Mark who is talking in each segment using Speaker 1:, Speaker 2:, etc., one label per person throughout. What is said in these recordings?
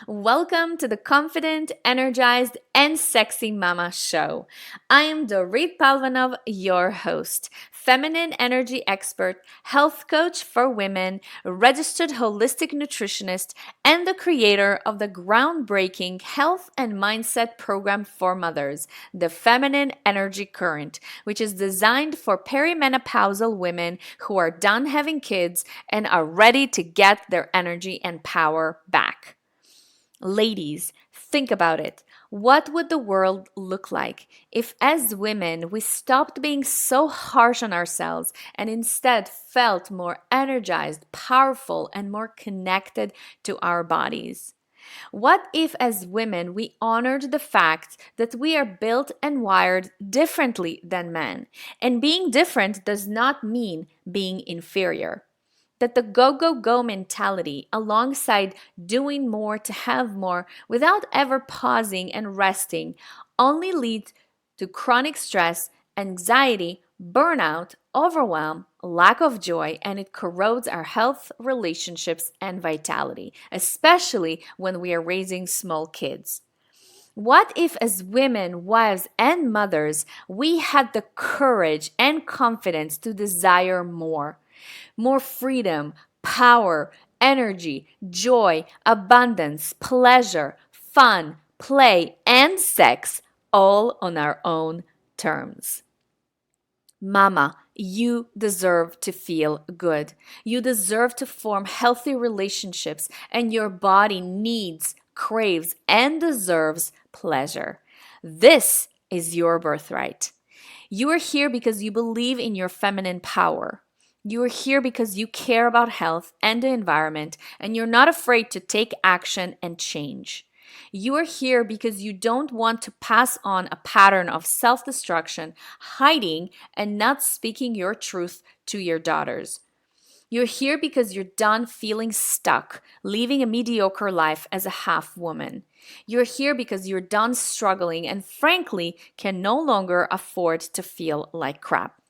Speaker 1: Welcome to the Confident, Energized, and Sexy Mama Show. I am Dorit Palvanov, your host, feminine energy expert, health coach for women, registered holistic nutritionist, and the creator of the groundbreaking health and mindset program for mothers, the Feminine Energy Current, which is designed for perimenopausal women who are done having kids and are ready to get their energy and power back. Ladies, think about it. What would the world look like if, as women, we stopped being so harsh on ourselves and instead felt more energized, powerful, and more connected to our bodies? What if, as women, we honored the fact that we are built and wired differently than men? And being different does not mean being inferior. That the go, go, go mentality, alongside doing more to have more without ever pausing and resting, only leads to chronic stress, anxiety, burnout, overwhelm, lack of joy, and it corrodes our health, relationships, and vitality, especially when we are raising small kids. What if, as women, wives, and mothers, we had the courage and confidence to desire more? More freedom, power, energy, joy, abundance, pleasure, fun, play, and sex, all on our own terms. Mama, you deserve to feel good. You deserve to form healthy relationships, and your body needs, craves, and deserves pleasure. This is your birthright. You are here because you believe in your feminine power. You are here because you care about health and the environment, and you're not afraid to take action and change. You are here because you don't want to pass on a pattern of self destruction, hiding, and not speaking your truth to your daughters. You're here because you're done feeling stuck, living a mediocre life as a half woman. You're here because you're done struggling and, frankly, can no longer afford to feel like crap.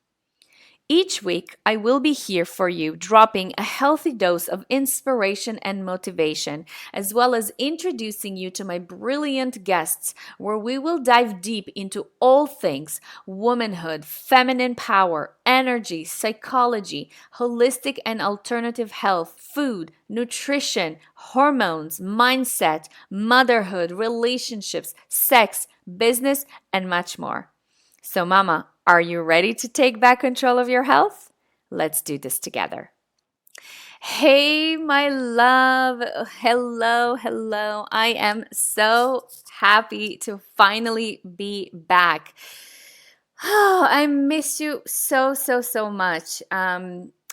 Speaker 1: Each week, I will be here for you, dropping a healthy dose of inspiration and motivation, as well as introducing you to my brilliant guests, where we will dive deep into all things womanhood, feminine power, energy, psychology, holistic and alternative health, food, nutrition, hormones, mindset, motherhood, relationships, sex, business, and much more. So, Mama, are you ready to take back control of your health? Let's do this together. Hey, my love. Hello, hello. I am so happy to finally be back. Oh, I miss you so, so, so much.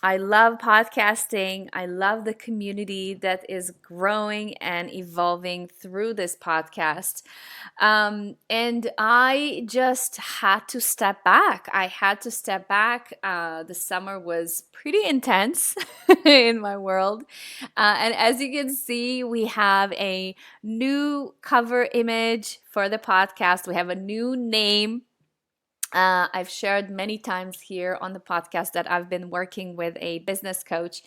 Speaker 1: I love podcasting. I love the community that is growing and evolving through this podcast. And I just had to step back. I had to step back. The summer was pretty intense in my world. And as you can see, we have a new cover image for the podcast, we have a new name. I've shared many times here on the podcast that I've been working with a business coach,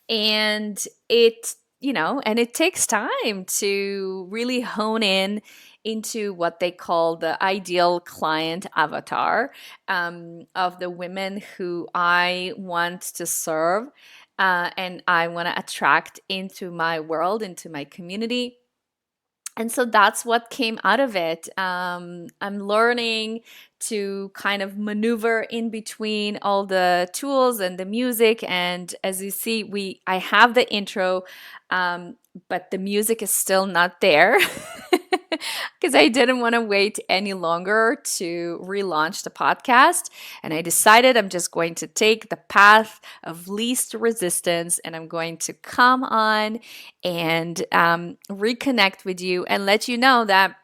Speaker 1: and it takes time to really hone in into what they call the ideal client avatar of the women who I want to serve and I want to attract into my world, into my community. And so that's what came out of it. I'm learning to kind of maneuver in between all the tools and the music. And as you see, I have the intro, but the music is still not there because I didn't want to wait any longer to relaunch the podcast. And I decided I'm just going to take the path of least resistance, and I'm going to come on and reconnect with you and let you know that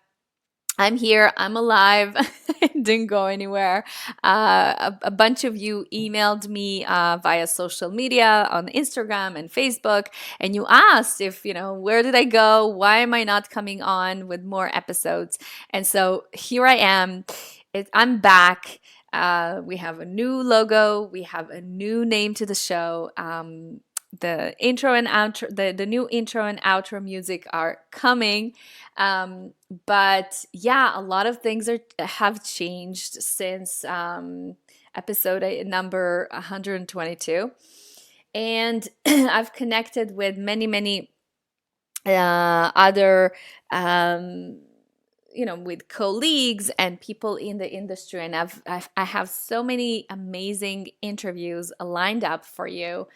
Speaker 1: I'm here, I'm alive, I didn't go anywhere. A bunch of you emailed me via social media on Instagram and Facebook, and you asked if, where did I go? Why am I not coming on with more episodes? And so here I am. I'm back. We have a new logo, we have a new name to the show. the intro and outro, the new intro and outro music are coming. But yeah, a lot of things have changed since episode number 122. And I've connected with many, many other with colleagues and people in the industry, and I have so many amazing interviews lined up for you.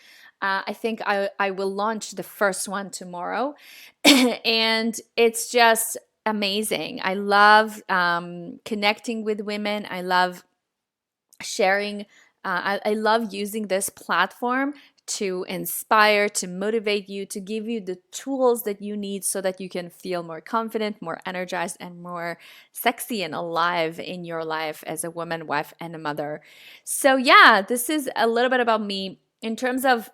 Speaker 1: I think I will launch the first one tomorrow, and it's just amazing. I love connecting with women. I love sharing. I love using this platform to inspire, to motivate you, to give you the tools that you need so that you can feel more confident, more energized, and more sexy and alive in your life as a woman, wife, and a mother. So, yeah, this is a little bit about me in terms of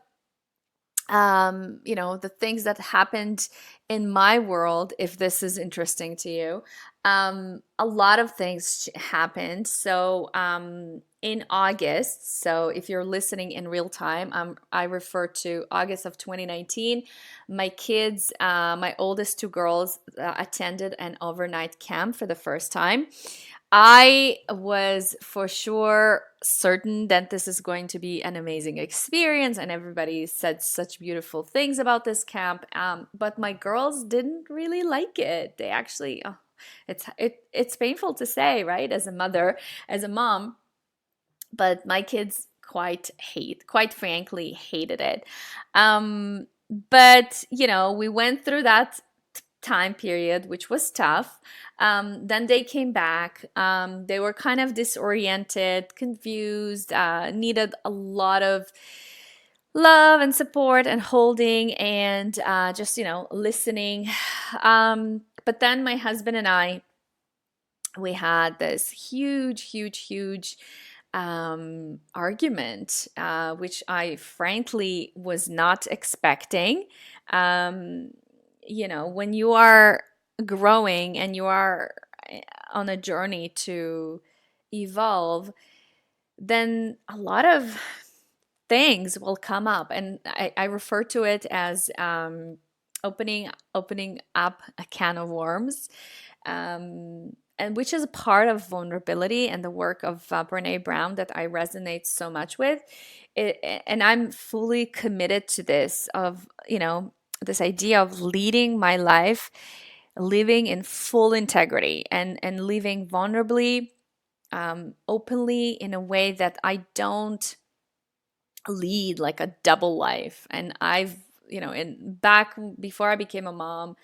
Speaker 1: the things that happened in my world, if this is interesting to you. A lot of things happened. So, in August, so if you're listening in real time, I refer to August of 2019. My kids, my oldest two girls, attended an overnight camp for the first time. I was for sure certain that this is going to be an amazing experience, and everybody said such beautiful things about this camp. But my girls didn't really like it. They actually, it's painful to say, right? As a mother, as a mom, but my kids quite frankly, hated it. But we went through that time period, which was tough. Then they came back. They were kind of disoriented, confused, needed a lot of love and support and holding and just, listening. But then my husband and I, we had this huge argument, which I frankly was not expecting. When you are growing and you are on a journey to evolve, then a lot of things will come up, and I refer to it as opening up a can of worms, and which is a part of vulnerability and the work of Brene Brown that I resonate so much with. And I'm fully committed to this of this idea of leading my life, living in full integrity and living vulnerably, openly, in a way that I don't lead like a double life. And I've, in back before I became a mom,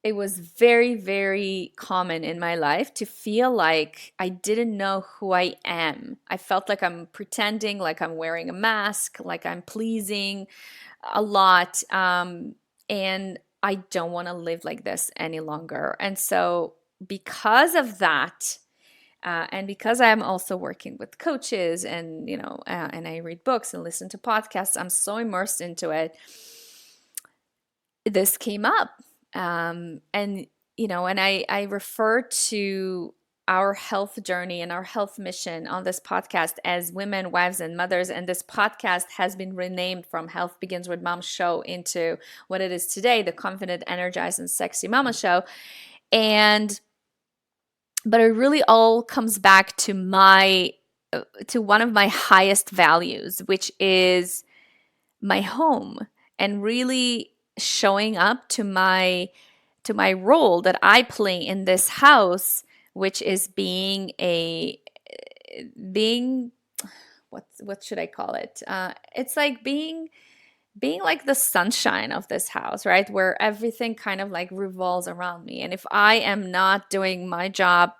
Speaker 1: it was very, very common in my life to feel like I didn't know who I am. I felt like I'm pretending, like I'm wearing a mask, like I'm pleasing a lot. And I don't want to live like this any longer. And so, because of that, and because I'm also working with coaches and, and I read books and listen to podcasts, I'm so immersed into it. This came up. And I refer to our health journey and our health mission on this podcast as Women, Wives, and Mothers. And this podcast has been renamed from Health Begins with Mom Show into what it is today, the Confident, Energized, and Sexy Mama Show. But it really all comes back to one of my highest values, which is my home, and really showing up to my role that I play in this house, which is being what should I call it? It's like being like the sunshine of this house, right? Where everything kind of like revolves around me. And if I am not doing my job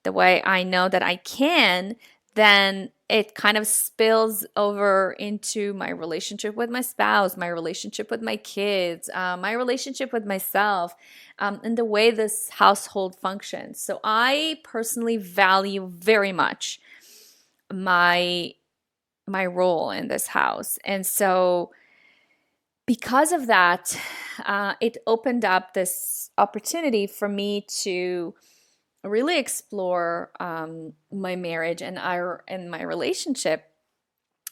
Speaker 1: the way I know that I can, then it kind of spills over into my relationship with my spouse, my relationship with my kids, my relationship with myself, and the way this household functions. So I personally value very much my role in this house. And so because of that, it opened up this opportunity for me to really explore my marriage and my relationship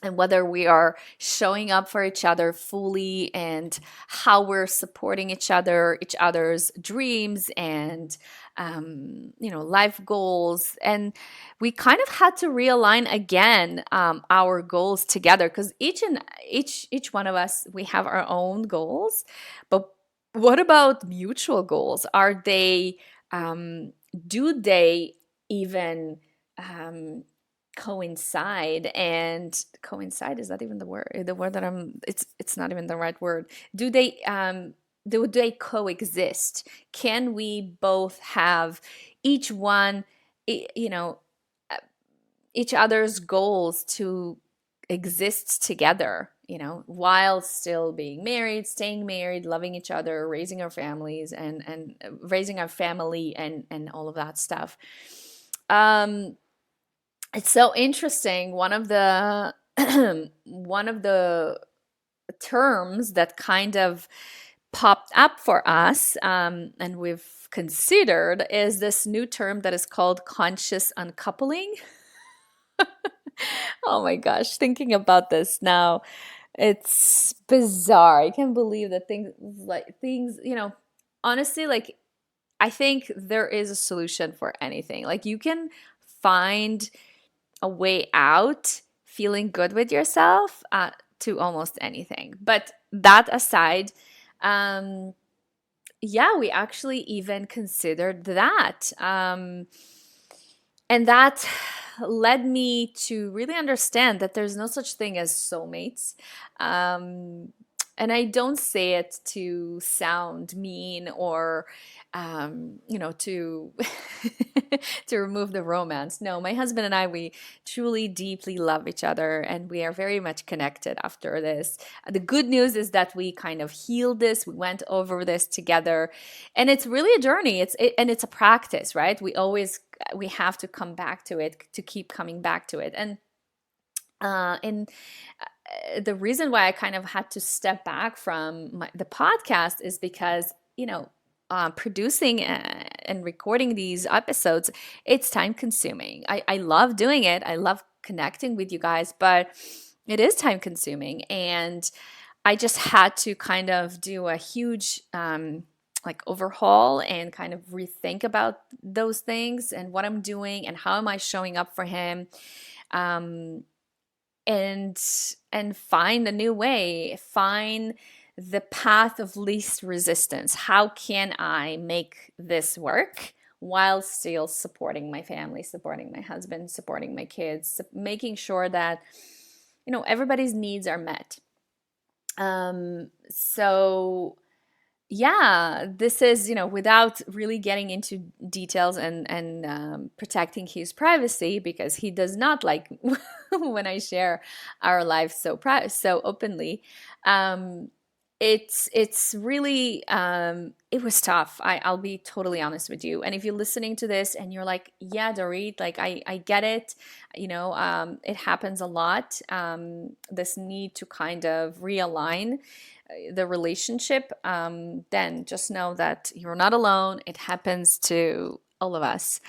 Speaker 1: and whether we are showing up for each other fully, and how we're supporting each other's dreams and life goals. And we kind of had to realign again, our goals together, because each one of us, we have our own goals. But what about mutual goals? Are they do they even coincide? And coincide is not even the word that it's not even the right word. Do they coexist? Can we both have each one, you know, uh, each other's goals to exist together, while still being married, staying married, loving each other, raising our families, and raising our family, and all of that stuff. um it's so interesting. One of the terms that kind of popped up for us, and we've considered, is this new term that is called conscious uncoupling. Oh my gosh, thinking about this now, it's bizarre. I can't believe that things, honestly, like, I think there is a solution for anything. Like, you can find a way out feeling good with yourself, to almost anything. But that aside, um, yeah, we actually even considered that. And that led me to really understand that there's no such thing as soulmates. Um, and I don't say it to sound mean, or, to to remove the romance. No, my husband and I, we truly deeply love each other, and we are very much connected after this. The good news is that we kind of healed this. We went over this together, and it's really a journey. And it's a practice, right? We have to come back to it, to keep coming back to it. And the reason why I kind of had to step back from the podcast is because, producing and recording these episodes, it's time consuming. I love doing it. I love connecting with you guys, but it is time consuming. And I just had to kind of do a huge, like, overhaul, and kind of rethink about those things, and what I'm doing, and how am I showing up for him. Um, and find a new way, find the path of least resistance. How can I make this work while still supporting my family, supporting my husband, supporting my kids, making sure that everybody's needs are met. So yeah, this is, without really getting into details, and protecting his privacy, because he does not like when I share our life so openly. um it's really, it was tough. I'll be totally honest with you. And if you're listening to this and you're like, yeah, Dorit, like, I get it, it happens a lot, this need to kind of realign the relationship, then just know that you're not alone. It happens to all of us.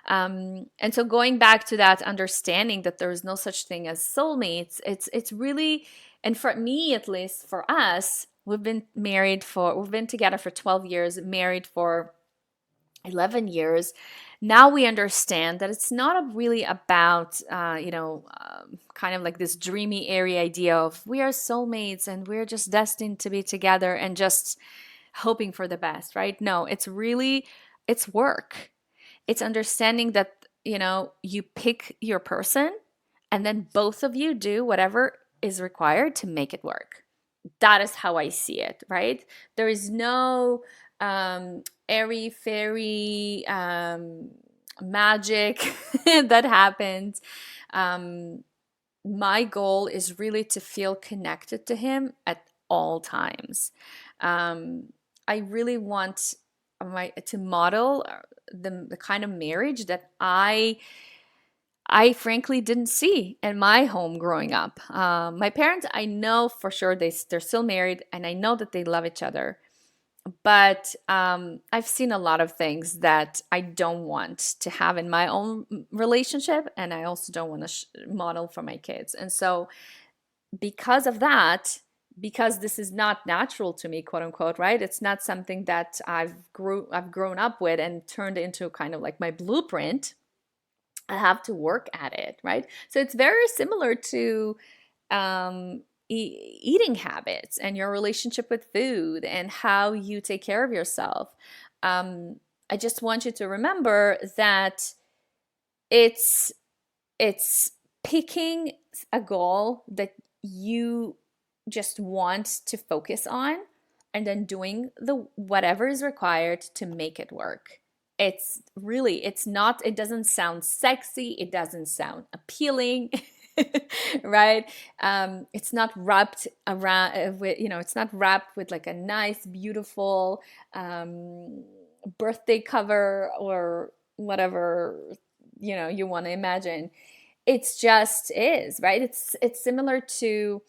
Speaker 1: And so, going back to that understanding that there is no such thing as soulmates, it's really, and for me, at least for us, we've been together for 12 years, married for 11 years. Now we understand that it's not really about, kind of like this dreamy, airy idea of we are soulmates and we're just destined to be together and just hoping for the best, right? No, it's work. It's understanding that, you pick your person, and then both of you do whatever is required to make it work. That is how I see it, right? There is no airy fairy magic that happens. Um, my goal is really to feel connected to him at all times. I really want to model the kind of marriage that I frankly didn't see in my home growing up. My parents, I know for sure they're still married, and I know that they love each other. But I've seen a lot of things that I don't want to have in my own relationship, and I also don't want to model for my kids. And so, because of that, because this is not natural to me, quote unquote, right? It's not something that I've grown up with and turned into kind of like my blueprint. I have to work at it, right? So it's very similar to eating habits and your relationship with food and how you take care of yourself. I just want you to remember that it's it's picking a goal that you just want to focus on and then doing the whatever is required to make it work. It's not, it doesn't sound sexy, it doesn't sound appealing. Right. It's not wrapped around with, it's not wrapped with like a nice beautiful birthday cover or whatever you want to imagine. It's just is, right? It's similar to,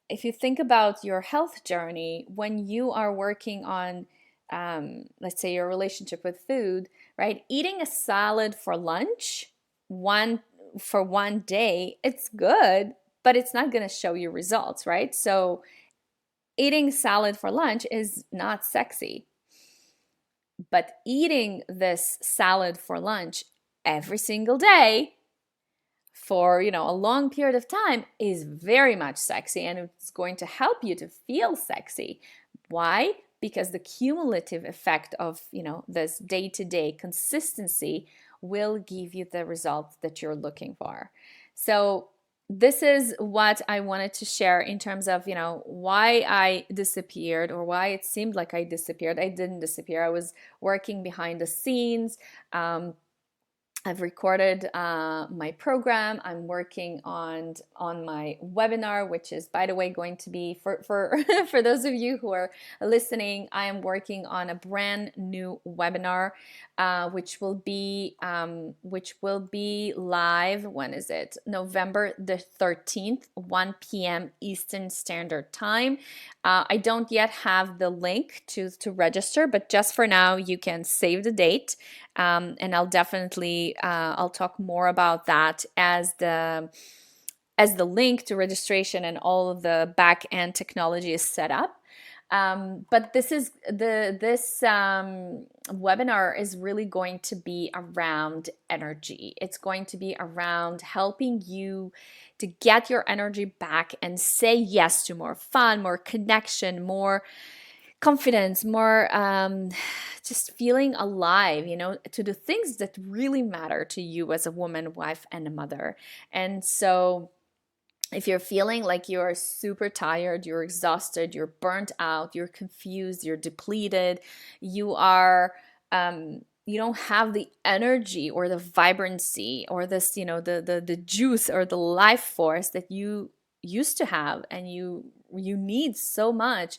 Speaker 1: if you think about your health journey, when you are working on let's say your relationship with food, right? Eating a salad for lunch one day, it's good, but it's not going to show you results, right? So eating salad for lunch is not sexy, but eating this salad for lunch every single day for a long period of time is very much sexy, and it's going to help you to feel sexy. Why? Because the cumulative effect of this day-to-day consistency will give you the results that you're looking for. So this is what I wanted to share in terms of why I disappeared, or why it seemed like I disappeared. I didn't disappear. I was working behind the scenes. I've recorded my program. I'm working on my webinar, which is, by the way, going to be for for those of you who are listening. I am working on a brand new webinar, which will be live. When is it? November the 13th, 1 p.m. Eastern Standard Time. I don't yet have the link to register, but just for now, you can save the date. And I'll definitely I'll talk more about that as the link to registration and all of the back end technology is set up. But this webinar is really going to be around energy. It's going to be around helping you to get your energy back and say yes to more fun, more connection, more confidence, more just feeling alive, to the things that really matter to you as a woman, wife, and a mother. And so if you're feeling like you're super tired, you're exhausted, you're burnt out, you're confused, you're depleted, you are you don't have the energy or the vibrancy or this, the juice or the life force that you used to have, and you need so much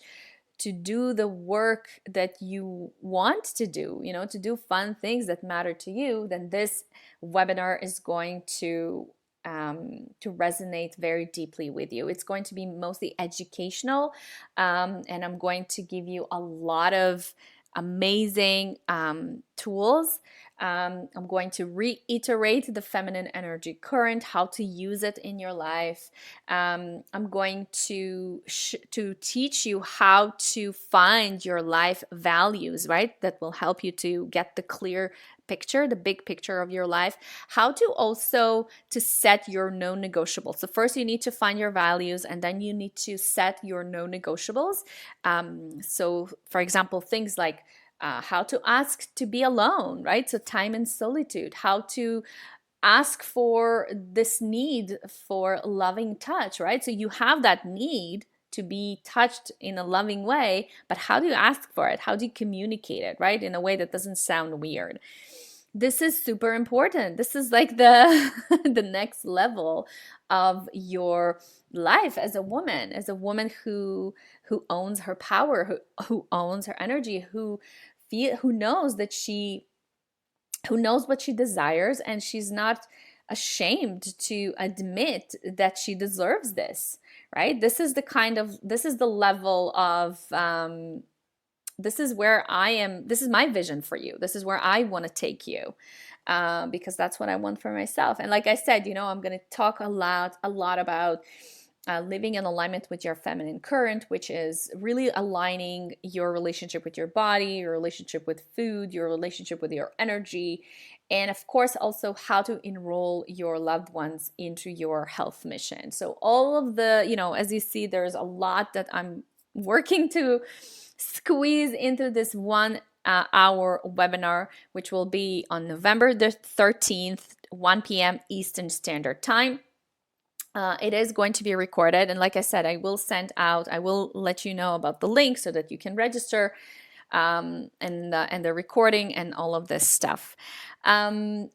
Speaker 1: to do the work that you want to do, to do fun things that matter to you, then this webinar is going to resonate very deeply with you. It's going to be mostly educational, and I'm going to give you a lot of amazing tools. I'm going to reiterate the feminine energy current, how to use it in your life. I'm going to teach you how to find your life values, right? That will help you to get the clear picture, the big picture of your life. How to also to set your non-negotiables. So first you need to find your values, and then you need to set your non-negotiables. So for example, things like how to ask to be alone, right? So time and solitude, how to ask for this need for loving touch, right? So you have that need to be touched in a loving way, but how do you ask for it? How do you communicate it, right? In a way that doesn't sound weird. This is super important. This is like the the next level of your life as a woman who owns her power, who owns her energy, who knows that who knows what she desires, and she's not ashamed to admit that she deserves this, right? This is the level of this is where I am. This is my vision for you. This is where I want to take you, because that's what I want for myself. And like I said, I'm going to talk a lot about living in alignment with your feminine current, which is really aligning your relationship with your body, your relationship with food, your relationship with your energy, and of course also how to enroll your loved ones into your health mission. So all of the, as you see, there's a lot that I'm working to squeeze into this 1 hour webinar, which will be on November the 13th, 1 p.m. Eastern Standard Time. It is going to be recorded, and like I said, I will let you know about the link so that you can register, and the recording and all of this stuff. And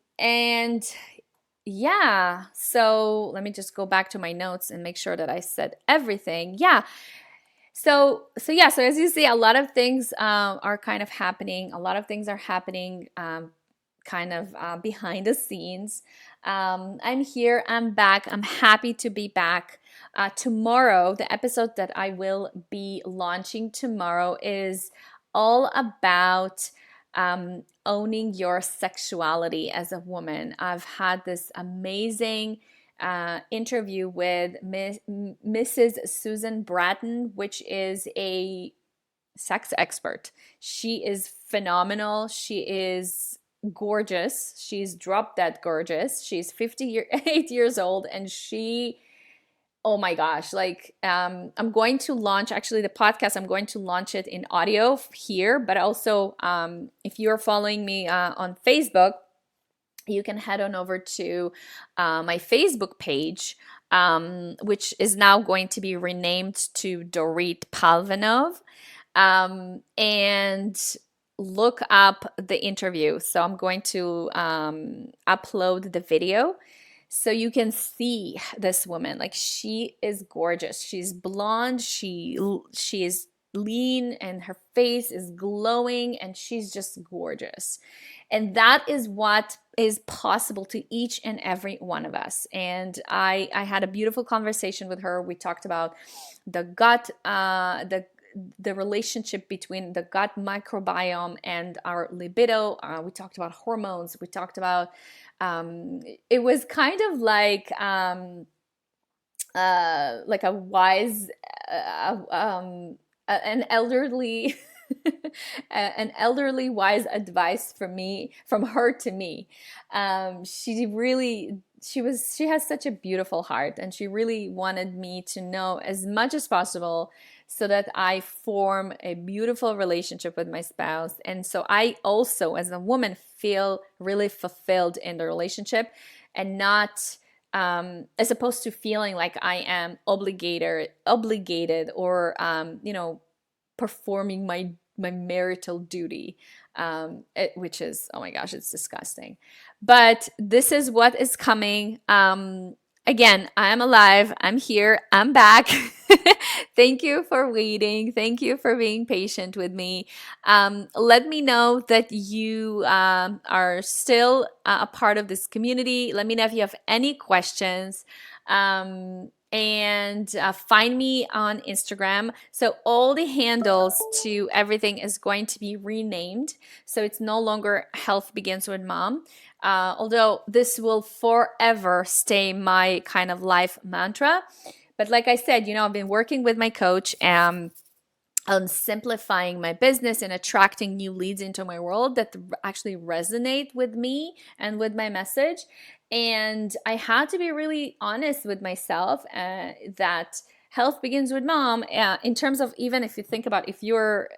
Speaker 1: yeah, so let me just go back to my notes and make sure that I said everything. Yeah. So as you see, a lot of things are kind of happening. A lot of things are happening kind of behind the scenes. I'm here. I'm back. I'm happy to be back. Tomorrow, the episode that I will be launching tomorrow is all about owning your sexuality as a woman. I've had this amazing interview with Mrs. Susan Bratton, which is a sex expert. She is phenomenal. She is gorgeous. She's drop dead gorgeous. She's 58 years old, and oh my gosh, I'm going to launch actually the podcast. I'm going to launch it in audio here, but also if you're following me on Facebook, you can head on over to my Facebook page, which is now going to be renamed to Dorit Palvanov, and look up the interview. So I'm going to upload the video so you can see this woman. Like, she is gorgeous. She's blonde. She is lean, and her face is glowing, and she's just gorgeous. And that is what is possible to each and every one of us. And I had a beautiful conversation with her. We talked about the gut, the relationship between the gut microbiome and our libido. We talked about hormones. We talked about, it was kind of like a wise, an elderly an elderly wise advice from her to me. She has such a beautiful heart, and she really wanted me to know as much as possible so that I form a beautiful relationship with my spouse. And so I also, as a woman, feel really fulfilled in the relationship, and not as opposed to feeling like I am obligated or performing my marital duty, which is, oh my gosh, it's disgusting. But this is what is coming. Again, I'm alive. I'm here. I'm back. Thank you for waiting. Thank you for being patient with me. Let me know that you are still a part of this community. Let me know if you have any questions. And find me on Instagram. So all the handles to everything is going to be renamed. So it's no longer Health Begins with Mom. Although this will forever stay my kind of life mantra. But like I said, I've been working with my coach on simplifying my business and attracting new leads into my world that actually resonate with me and with my message. And I had to be really honest with myself that health begins with mom, in terms of, even if you think about, if you're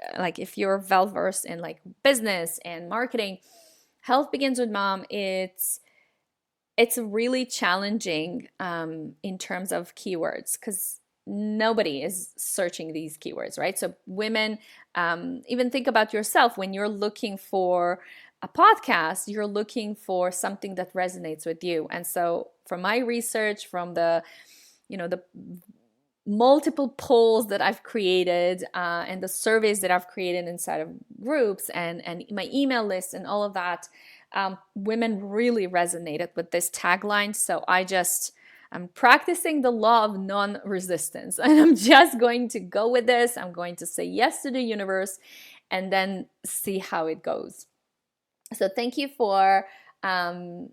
Speaker 1: well versed in like business and marketing, health begins with mom. It's really challenging in terms of keywords, because nobody is searching these keywords, right? So women, even think about yourself when you're looking for a podcast, you're looking for something that resonates with you. And so from my research, from the multiple polls that I've created, and the surveys that I've created inside of groups and my email list and all of that, women really resonated with this tagline. So I'm practicing the law of non-resistance, and I'm just going to go with this. I'm going to say yes to the universe, and then see how it goes. So thank you for bearing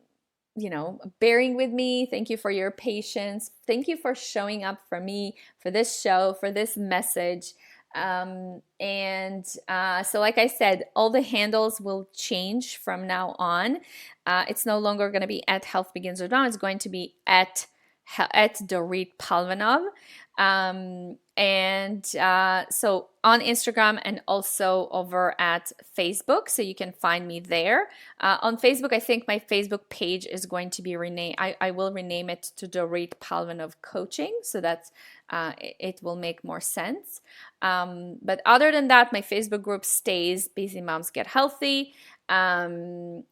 Speaker 1: with me. Thank you for your patience. Thank you for showing up for me, for this show, for this message. So like I said, all the handles will change from now on. It's no longer going to be at Health Begins with Mom. It's going to be at Dorit Palvanov. So on Instagram and also over at Facebook. So you can find me there. On Facebook, I think my Facebook page is going to be renamed. I will rename it to Dorit Palvanov Coaching. So that's it will make more sense. But other than that, my Facebook group stays Busy Moms Get Healthy. And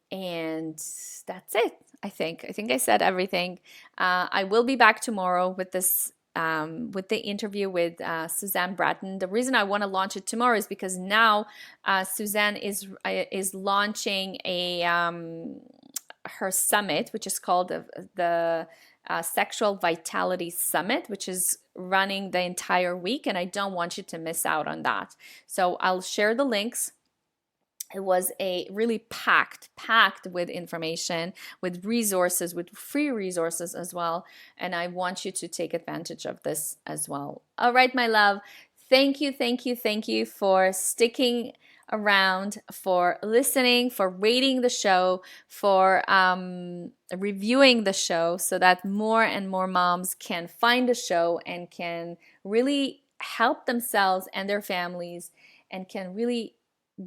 Speaker 1: that's it. I think I said everything. I will be back tomorrow with this with the interview with Suzanne Bratton. The reason I want to launch it tomorrow is because now Suzanne is launching her summit, which is called the Sexual Vitality Summit, which is running the entire week, and I don't want you to miss out on that. So I'll share the links. It was a really packed with information, with resources, with free resources as well. And I want you to take advantage of this as well. All right, my love. Thank you for sticking around, for listening, for rating the show, for reviewing the show so that more and more moms can find the show and can really help themselves and their families and can really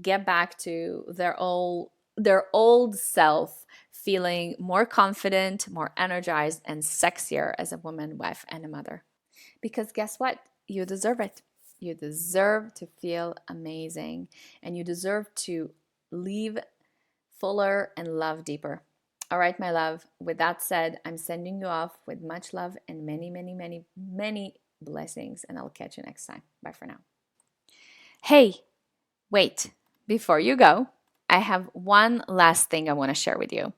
Speaker 1: get back to their old self, feeling more confident, more energized, and sexier as a woman, wife, and a mother. Because guess what? You deserve it. You deserve to feel amazing, and you deserve to live fuller and love deeper. All right, my love. With that said, I'm sending you off with much love and many, many, many, many blessings, and I'll catch you next time. Bye for now. Hey, wait, before you go, I have one last thing I want to share with you.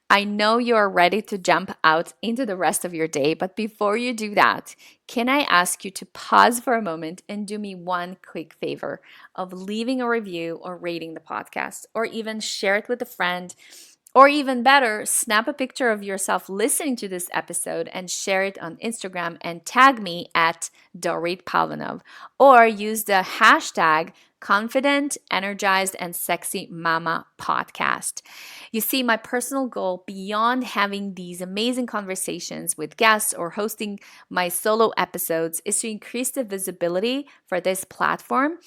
Speaker 1: I know you are ready to jump out into the rest of your day, but before you do that, can I ask you to pause for a moment and do me one quick favor of leaving a review or rating the podcast, or even share it with a friend, or even better, snap a picture of yourself listening to this episode and share it on Instagram and tag me at Dorit Palvanov, or use the hashtag Confident, Energized, and Sexy Mama Podcast. You see, my personal goal beyond having these amazing conversations with guests or hosting my solo episodes is to increase the visibility for this platform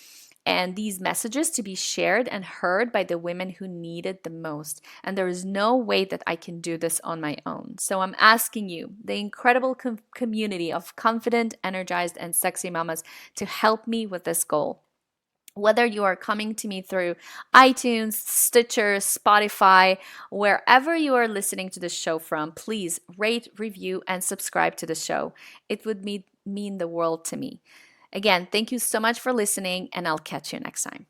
Speaker 1: and these messages to be shared and heard by the women who need it the most. And there is no way that I can do this on my own. So I'm asking you, the incredible community of confident, energized, and sexy mamas, to help me with this goal. Whether you are coming to me through iTunes, Stitcher, Spotify, wherever you are listening to this show from, please rate, review, and subscribe to the show. It would mean the world to me. Again, thank you so much for listening, and I'll catch you next time.